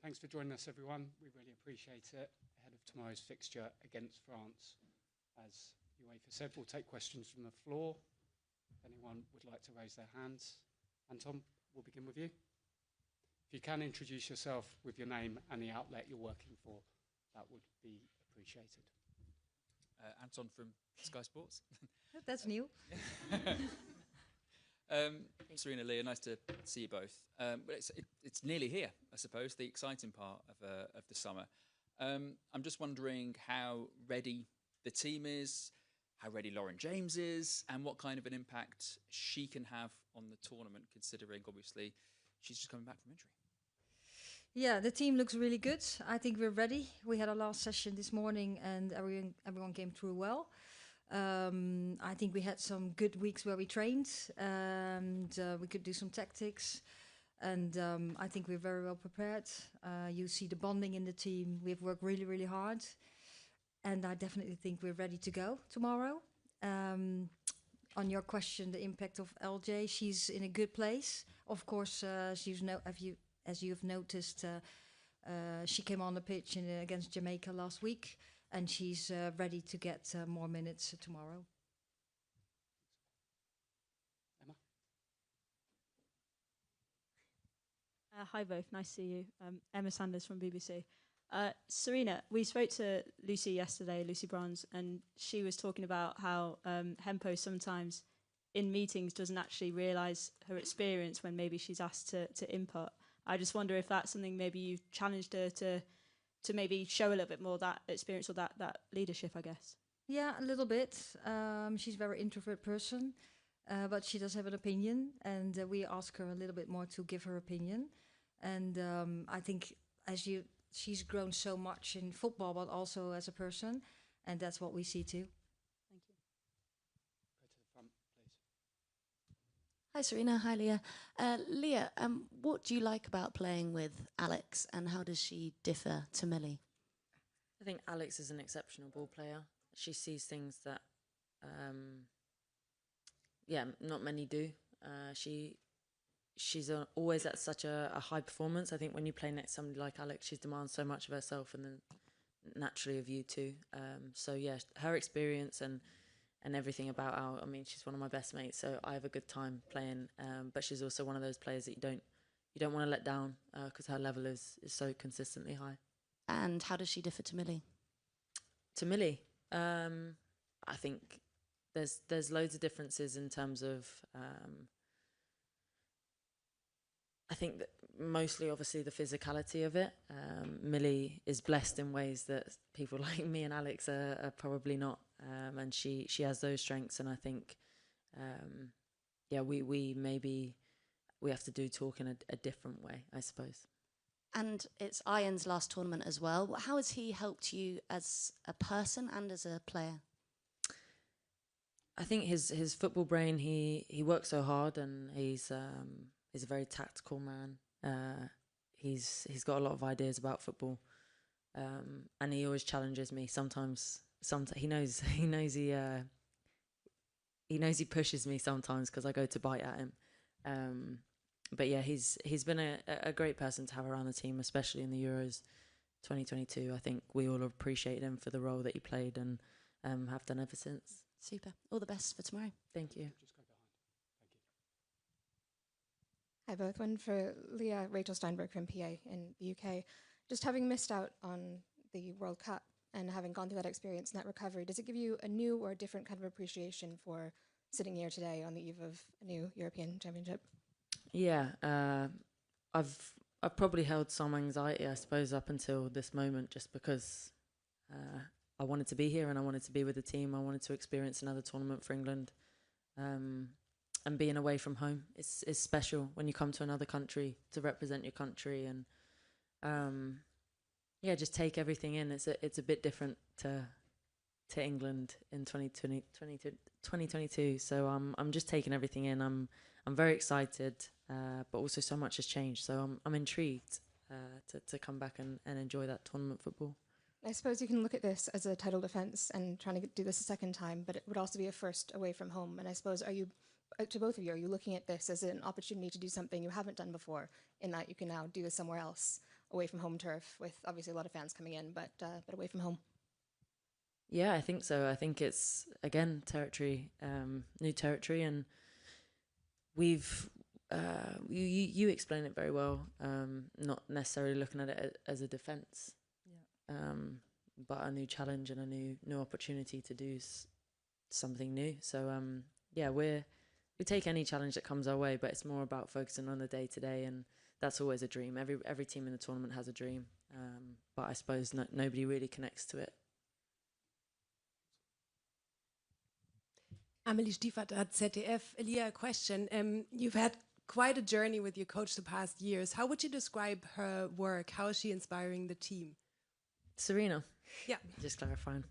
Thanks for joining us, everyone. We really appreciate it. Ahead of tomorrow's fixture against France, as UEFA said, we'll take questions from the floor. If anyone would like to raise their hands. Anton, we'll begin with you. If you can introduce yourself with your name and the outlet you're working for, that would be appreciated. Anton from Sky Sports. That's new. Serena, Leah, nice to see you both. But it's nearly here, I suppose, the exciting part of the summer. I'm just wondering how ready the team is, how ready Lauren James is, and what kind of an impact she can have on the tournament, considering, obviously, she's just coming back from injury. Yeah, the team looks really good. I think we're ready. We had our last session this morning and everyone came through well. I think we had some good weeks where we trained and we could do some tactics. And I think we're very well prepared. You see the bonding in the team. We've worked really, really hard. And I definitely think we're ready to go tomorrow. On your question, the impact of LJ, she's in a good place. Of course, as you've noticed, she came on the pitch against Jamaica last week, and she's ready to get more minutes tomorrow. Emma? Hi both, nice to see you. Emma Sanders from BBC. Serena, we spoke to Lucy yesterday, Lucy Bronze, and she was talking about how Hempo sometimes in meetings doesn't actually realise her experience when maybe she's asked to input. I just wonder if that's something maybe you've challenged her to maybe show a little bit more that experience or that leadership, I guess. Yeah, a little bit. She's a very introvert person, but she does have an opinion, and we ask her a little bit more to give her opinion. And I think she's grown so much in football, but also as a person, and that's what we see too. Thank you. Go to the front, please. Hi Serena, hi Leah. Leah, what do you like about playing with Alex, and how does she differ to Millie? I think Alex is an exceptional ball player. She sees things that, not many do. She's always at such a high performance. I think when you play next to somebody like Alex, she demands so much of herself and then naturally of you too. So yeah, her experience and everything about her, I mean, she's one of my best mates, so I have a good time playing. But she's also one of those players that you don't want to let down because her level is so consistently high. And how does she differ to Millie? To Millie, I think there's loads of differences in terms of. I think that mostly, obviously, the physicality of it. Millie is blessed in ways that people like me and Alex are probably not, and she has those strengths. And I think, we have to do talk in a different way, I suppose. And it's Ian's last tournament as well. How has he helped you as a person and as a player? I think his football brain. He works so hard, and he's a very tactical man. He's got a lot of ideas about football, and he always challenges me. Sometimes he knows he pushes me sometimes because I go to bite at him. But yeah, he's been a great person to have around the team, especially in the Euros 2022. I think we all appreciate him for the role that he played and have done ever since. Super. All the best for tomorrow. Thank you. Just go behind. Hi Thank you. both. One for Leah, Rachel Steinberg from PA in the UK. Just having missed out on the World Cup and having gone through that experience and that recovery, does it give you a new or different kind of appreciation for sitting here today on the eve of a new European Championship? Yeah, I've probably held some anxiety, I suppose, up until this moment, just because I wanted to be here and I wanted to be with the team. I wanted to experience another tournament for England, and being away from home is special when you come to another country to represent your country and just take everything in. It's a bit different to England in 2022. So I'm just taking everything in. I'm very excited, but also so much has changed. So I'm intrigued to come back and enjoy that tournament football. I suppose you can look at this as a title defence and trying to do this a second time, but it would also be a first away from home. And I suppose, to both of you, are you looking at this as an opportunity to do something you haven't done before, in that you can now do this somewhere else? away from home turf with obviously a lot of fans coming in, but away from home? Yeah, I think so. I think it's, again, new territory, and we've, you explain it very well, not necessarily looking at it as a defence, but a new challenge and a new opportunity to do something new. So, we take any challenge that comes our way, but it's more about focusing on the day-to-day, and that's always a dream. Every team in the tournament has a dream, but I suppose nobody really connects to it. Amelie Stiefert at ZDF. Elia, a question. You've had quite a journey with your coach the past years. How would you describe her work? How is she inspiring the team? Serena. Yeah. Just clarifying.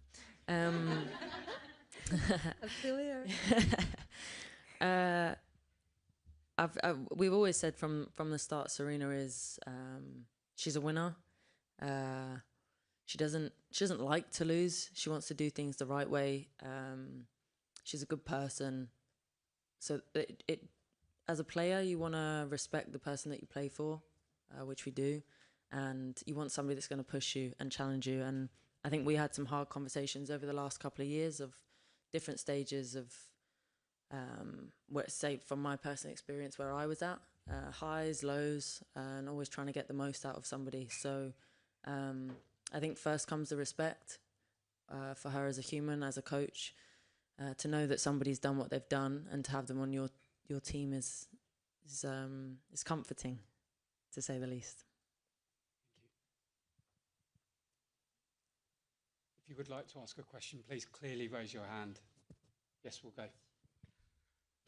Affiliate. We've always said from the start, Serena is she's a winner. She doesn't like to lose. She wants to do things the right way. She's a good person. So it as a player, you want to respect the person that you play for, which we do, and you want somebody that's going to push you and challenge you. And I think we had some hard conversations over the last couple of years of different stages of, say from my personal experience where I was at, highs, lows, and always trying to get the most out of somebody. So I think first comes the respect for her as a human, as a coach. To know that somebody's done what they've done and to have them on your team is comforting, to say the least. If you would like to ask a question, please clearly raise your hand. Yes, we'll go.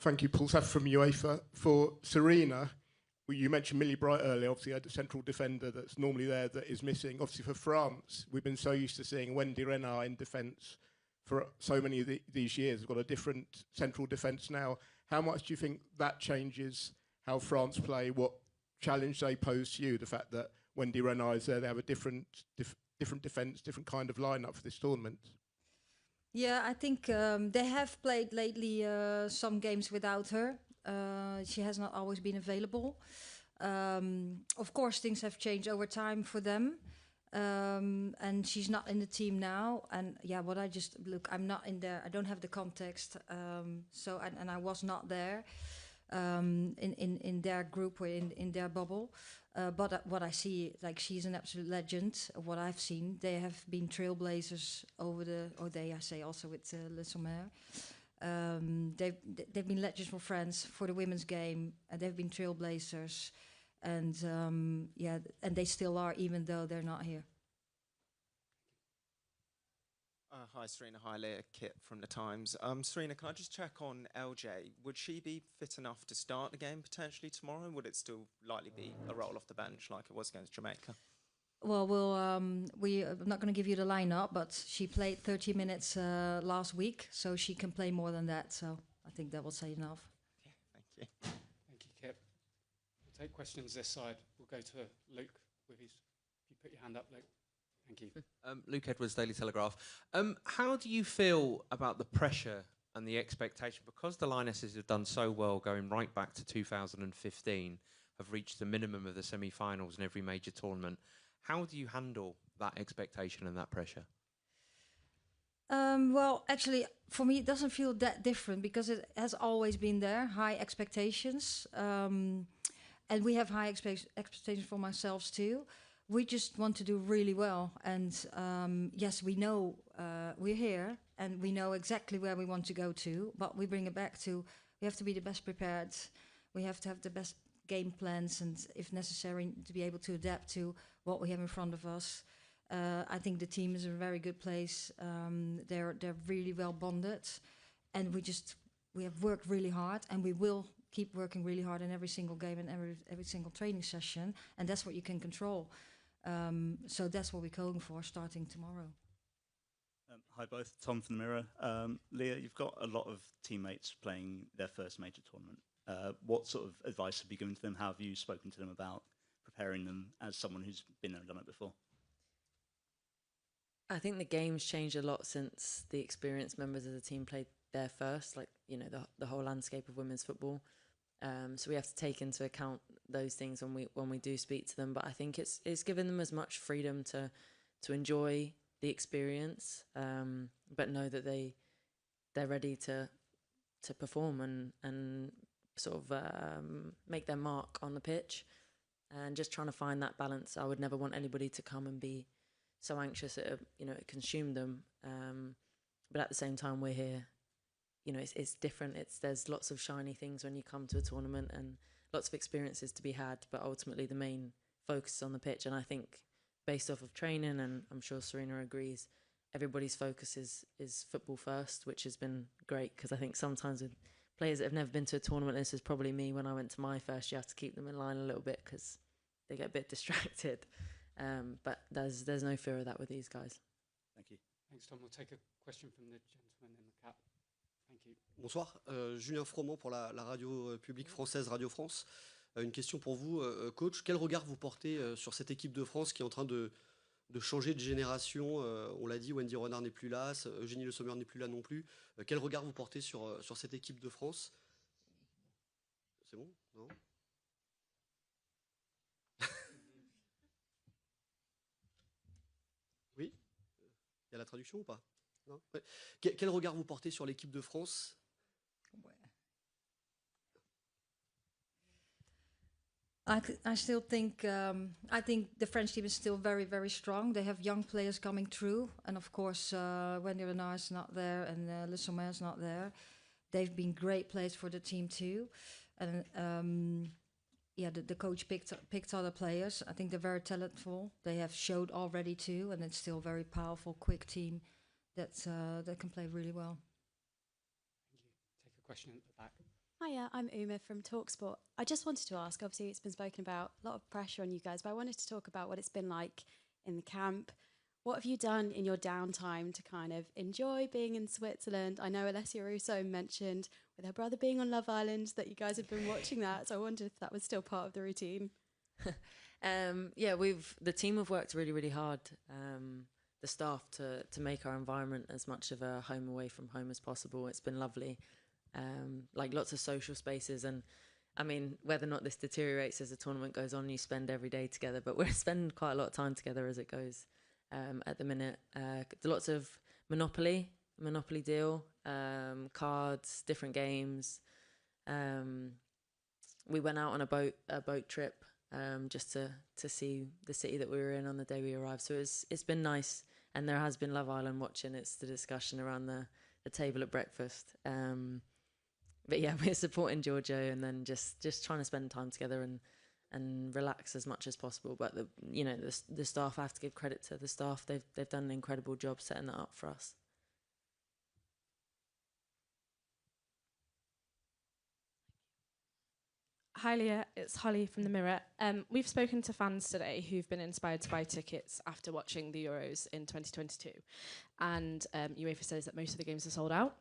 Thank you, Paul Saff from UEFA. For Serena, you mentioned Millie Bright earlier, obviously a central defender that's normally there that is missing. Obviously for France, we've been so used to seeing Wendy Renard in defence for so many of these years. We've got a different central defence now. How much do you think that changes how France play, what challenge they pose to you, the fact that Wendy Renard is there, they have a different defence, different kind of lineup for this tournament? Yeah, I think they have played lately some games without her. She has not always been available. Of course, things have changed over time for them. And she's not in the team now. And yeah, I'm not in there. I don't have the context. And I was not there in their group or in their bubble. But what I see, like, she's an absolute legend. What I've seen, they have been trailblazers also with Le Sommer. They've been legends for France for the women's game, and they've been trailblazers. And and they still are, even though they're not here. Hi, Serena. Hi, Leah. Kit from the Times. Serena, can I just check on LJ? Would she be fit enough to start the game potentially tomorrow? Would it still likely be a roll off the bench like it was against Jamaica? Well, I'm not going to give you the lineup, but she played 30 minutes last week, so she can play more than that. So I think that will say enough. Okay, thank you. Thank you, Kip. We'll take questions this side. We'll go to Luke with his. If you put your hand up, Luke. Thank you. Luke Edwards, Daily Telegraph. How do you feel about the pressure and the expectation? Because the Lionesses have done so well going right back to 2015, have reached the minimum of the semi-finals in every major tournament. How do you handle that expectation and that pressure? Well, actually, for me, it doesn't feel that different because it has always been there, high expectations. And we have high expectations for ourselves too. We just want to do really well. And yes, we know we're here and we know exactly where we want to go to, but we bring it back to we have to be the best prepared. We have to have the best game plans and, if necessary, to be able to adapt to what we have in front of us. I think the team is in a very good place. They're really well bonded, and we have worked really hard, and we will keep working really hard in every single game and every single training session, and that's what you can control. So that's what we're going for starting tomorrow. Hi both, Tom from The Mirror. Leah, you've got a lot of teammates playing their first major tournament. What sort of advice have you given to them? How have you spoken to them about preparing them as someone who's been there and done it before? I think the game's changed a lot since the experienced members of the team played there first, like, you know, the whole landscape of women's football. So we have to take into account those things when we do speak to them. But I think it's given them as much freedom to enjoy the experience, but know that they're ready to perform and sort of make their mark on the pitch, and just trying to find that balance. I would never want anybody to come and be so anxious it consumed them, but at the same time we're here. It's different. There's lots of shiny things when you come to a tournament and lots of experiences to be had, but ultimately the main focus is on the pitch. And I think based off of training, and I'm sure Serena agrees, everybody's focus is football first, which has been great, because I think sometimes with players that have never been to a tournament, this is probably me when I went to my first, you have to keep them in line a little bit because they get a bit distracted. But there's no fear of that with these guys. Thank you. Thanks, Tom. We'll take a question from the gentleman in the cap. Thank you. Bonsoir, Julien Froment pour la radio publique française Radio France. Une question pour vous, coach. Quel regard vous portez sur cette équipe de France qui est en train de changer de génération? On l'a dit, Wendy Renard n'est plus là, Eugénie Le Sommer n'est plus là non plus. Quel regard vous portez sur cette équipe de France? C'est bon? Non? Oui? Il y a la traduction ou pas? Non? Ouais. Quel regard vous portez sur l'équipe de France? I still think I think the French team is still very, very strong. They have young players coming through, and of course Wendy Renard is not there, and Le Sommer is not there. They've been great players for the team too, and the coach picked other players. I think they're very talented. They have showed already too, and it's still a very powerful, quick team that can play really well. Thank you. Take a question at the back. Hiya, I'm Uma from TalkSport. I just wanted to ask, obviously it's been spoken about, a lot of pressure on you guys, but I wanted to talk about what it's been like in the camp. What have you done in your downtime to kind of enjoy being in Switzerland? I know Alessia Russo mentioned with her brother being on Love Island that you guys have been watching that, so I wondered if that was still part of the routine. The team have worked really, really hard, the staff, to make our environment as much of a home away from home as possible. It's been lovely. Like lots of social spaces, and I mean, whether or not this deteriorates as the tournament goes on, you spend every day together, but we're spending quite a lot of time together as it goes at the minute. Lots of Monopoly deal, cards, different games. We went out on a boat trip just to see the city that we were in on the day we arrived, so it's been nice. And there has been Love Island watching. It's the discussion around the table at breakfast. But yeah, we're supporting Giorgio, and then just trying to spend time together and relax as much as possible. But the staff, I have to give credit to the staff. They've done an incredible job setting that up for us. Hi Leah, it's Holly from The Mirror. We've spoken to fans today who've been inspired to buy tickets after watching the Euros in 2022. And UEFA says that most of the games are sold out.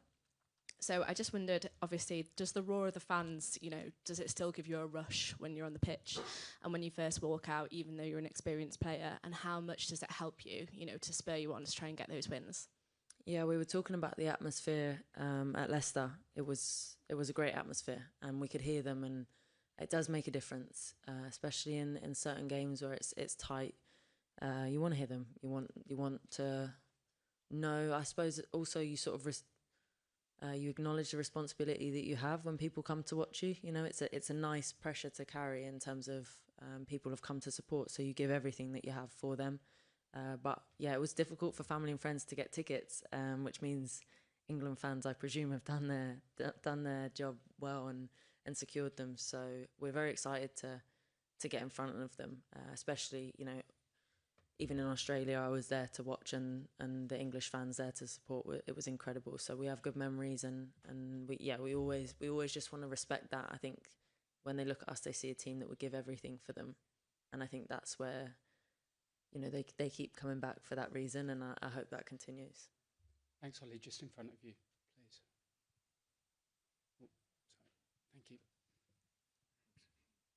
So I just wondered, obviously, does the roar of the fans, does it still give you a rush when you're on the pitch and when you first walk out, even though you're an experienced player? And how much does it help you, to spur you on to try and get those wins? Yeah, we were talking about the atmosphere at Leicester. It was a great atmosphere, and we could hear them, and it does make a difference, especially in certain games where it's tight. You want to hear them. You want to know. I suppose also you sort of you acknowledge the responsibility that you have when people come to watch you. It's a nice pressure to carry in terms of people have come to support, so you give everything that you have for them. But yeah, it was difficult for family and friends to get tickets, which means England fans, I presume, have done their job well and secured them. So we're very excited to get in front of them, especially even in Australia, I was there to watch, and the English fans there to support. It was incredible. So we have good memories, and we always just want to respect that. I think when they look at us, they see a team that would give everything for them, and I think that's where they keep coming back for that reason, and I hope that continues. Thanks, Holly. Just in front of you, please. Oh, sorry. Thank you.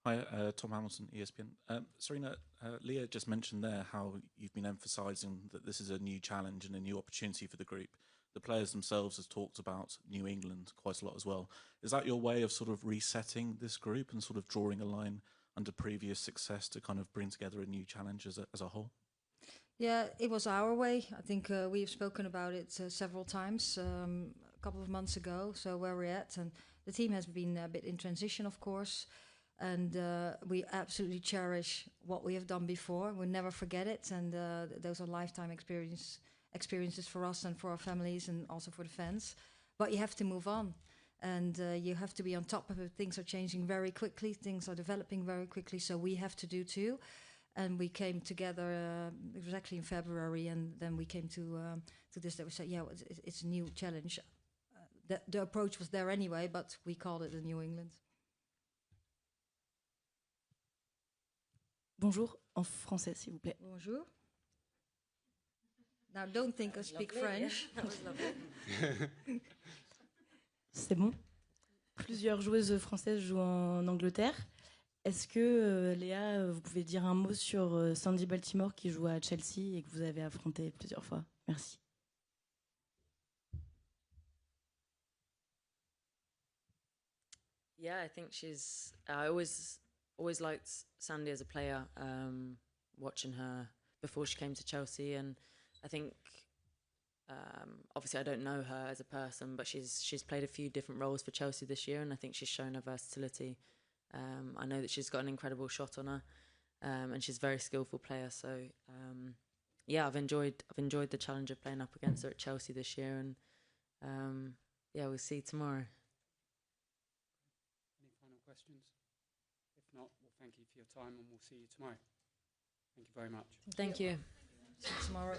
Hi, Tom Hamilton, ESPN. Serena, Leah just mentioned there how you've been emphasising that this is a new challenge and a new opportunity for the group. The players themselves have talked about New England quite a lot as well. Is that your way of sort of resetting this group and sort of drawing a line under previous success to kind of bring together a new challenge as a whole? Yeah, it was our way. I think we've spoken about it several times a couple of months ago. So where we're at, and the team has been a bit in transition, of course, and we absolutely cherish what we have done before. We'll never forget it, and those are lifetime experiences for us and for our families, and also for the fans. But you have to move on, and you have to be on top of it. Things are changing very quickly. Things are developing very quickly. So we have to do too. And we came together exactly in February, and then we came to this. That we said, yeah, it's a new challenge. The approach was there anyway, but we called it the New England. Bonjour, en français, s'il vous plaît. Bonjour. Now, don't think I speak French. That was lovely. C'est bon. Plusieurs joueuses françaises jouent en Angleterre. Est-ce que, Léa, vous pouvez dire un mot sur Sandy Baltimore qui joue à Chelsea et que vous avez affronté plusieurs fois? Merci. Yeah, I think I always liked Sandy as a player, watching her before she came to Chelsea, and I think obviously I don't know her as a person, but she's played a few different roles for Chelsea this year, and I think she's shown her versatility. I know that she's got an incredible shot on her, and she's a very skillful player. So yeah, I've enjoyed the challenge of playing up against her at Chelsea this year, and yeah, we'll see tomorrow. Any final questions? If not, we'll thank you for your time, and we'll see you tomorrow. Thank you very much. Thank you. See you tomorrow.